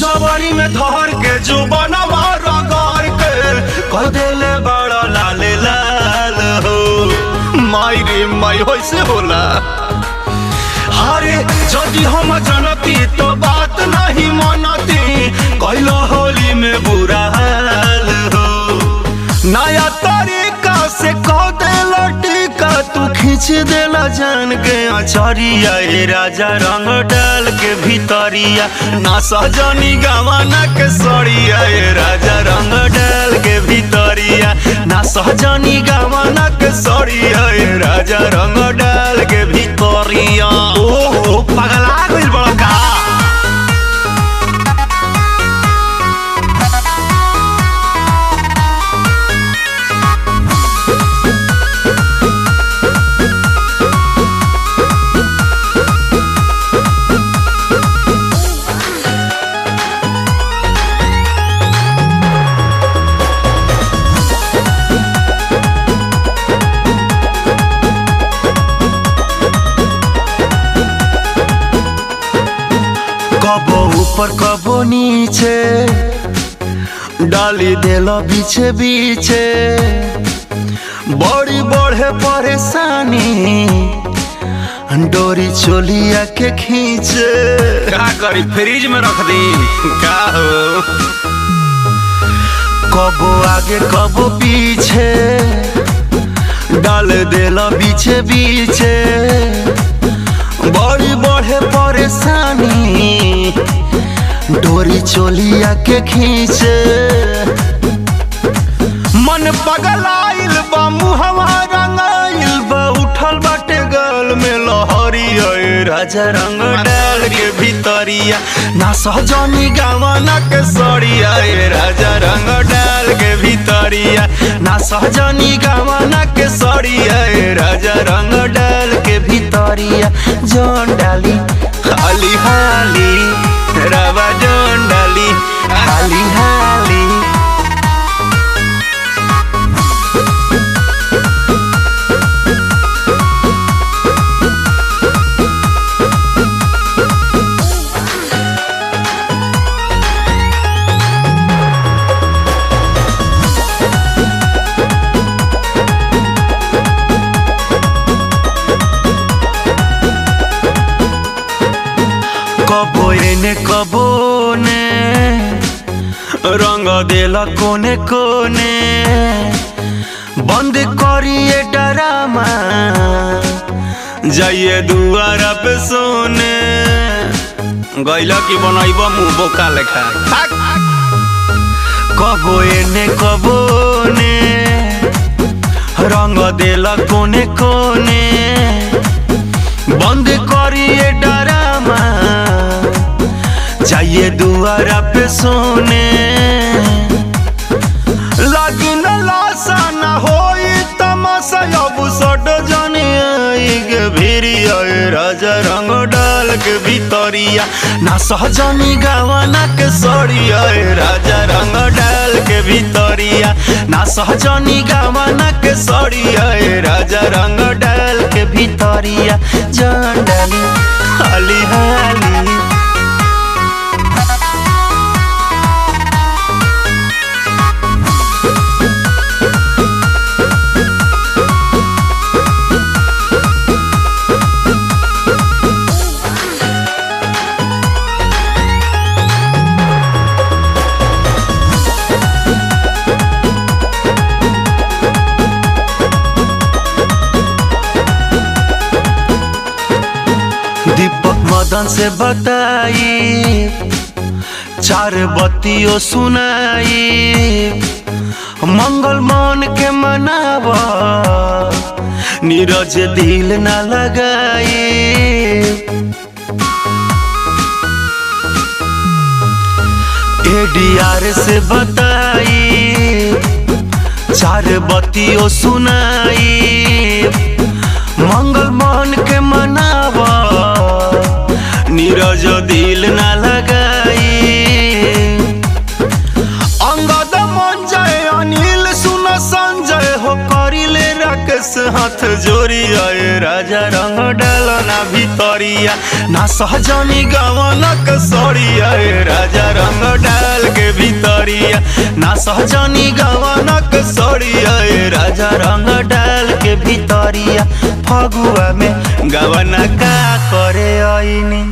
कवरी में धर के जो बनवा रगड़ के कह देले बड़ा लाल लाल हो। माई रे माई होइसे होला। अरे जदि हम जनती तो बात नहीं मनती, कैलो होली में बुरा हाल हो। नया तरीका से कह देला टीका, तू खींच देला जान के अचरिया। ए राजा रंग डाल के भीतरिया, ना सजनी गवाना के सड़िया। ए राजा रंग डाल के भीतरिया, ना सजनी गवाना के सड़िया। ए राजा रंग डाल के भीतरिया। ओहो पगला गइल बड़का। कबो ऊपर कबो नीचे डाली देला बीचे बीचे, बड़ी बढ़े परेशानी डोरी चोलिया के खींचे। का करी फ्रिज में रख दी का हो। कबो आगे कबो पीछे डाल देला बीचे बीचे, बड़ी बढ़े परेशानी डोरी चोलिया के खींचे। मन पगलाइल बा मुहवा रंगाइल बा, उठल बाटे गल में लहरिया। ए राजा रंग डाल के भीतरिया, ना सहजनी गवाना के सड़िया। ए राजा रंग डाल के भीतरिया, ना सहजनी गवाना के सड़िया। ए राजा रंग डाल के भीतरिया। जौन डाली हाली हाली रवा, जौन डाली हाली हाली। कबो एने कबो ने रंग देला कोने कोने, बंद करिए डरामा जाइए दुआरा पे सोने। गैला की बनाइब मुँह बोका लेखा। कबो एने कबो ने रंग देला कोने कोने, बंद करिए डरामा जाइए दुआरा पे सोने। लगी न लाशा न होई तमाशा, अब सट जाने आई गे भिरिया। ए राजा रंग डाल के भीतरिया, ना सहजनी गवाना के सड़िया। ए राजा रंग डाल के भीतरिया, ना सहजनी गवाना के सड़िया। ए राजा रंग डाल के भीतरिया। जान डाली हाली हाली। दीपक मदन से बताई, चार बत्तियों सुनाई, मंगल मन के मनावा, नीरज दिल न लगाई। एडीआर से बताई, चार बत्तियों सुनाई, मंगल मन के मनावा, नीरज दिल न लगाई। अंगद मन जाए अनिल सुन संजय हो, करिले राकेश हाथ जोड़ी। आए राजा रंग डालना भीतरी। भीतरिया ना सहजनी गवनक सड़िया राजा रंग डाल के भीतरिया ना सहजनी गवनक सड़िया राजा रंग डाल के भीतरिया फगुआ में गवना का करे आईनी।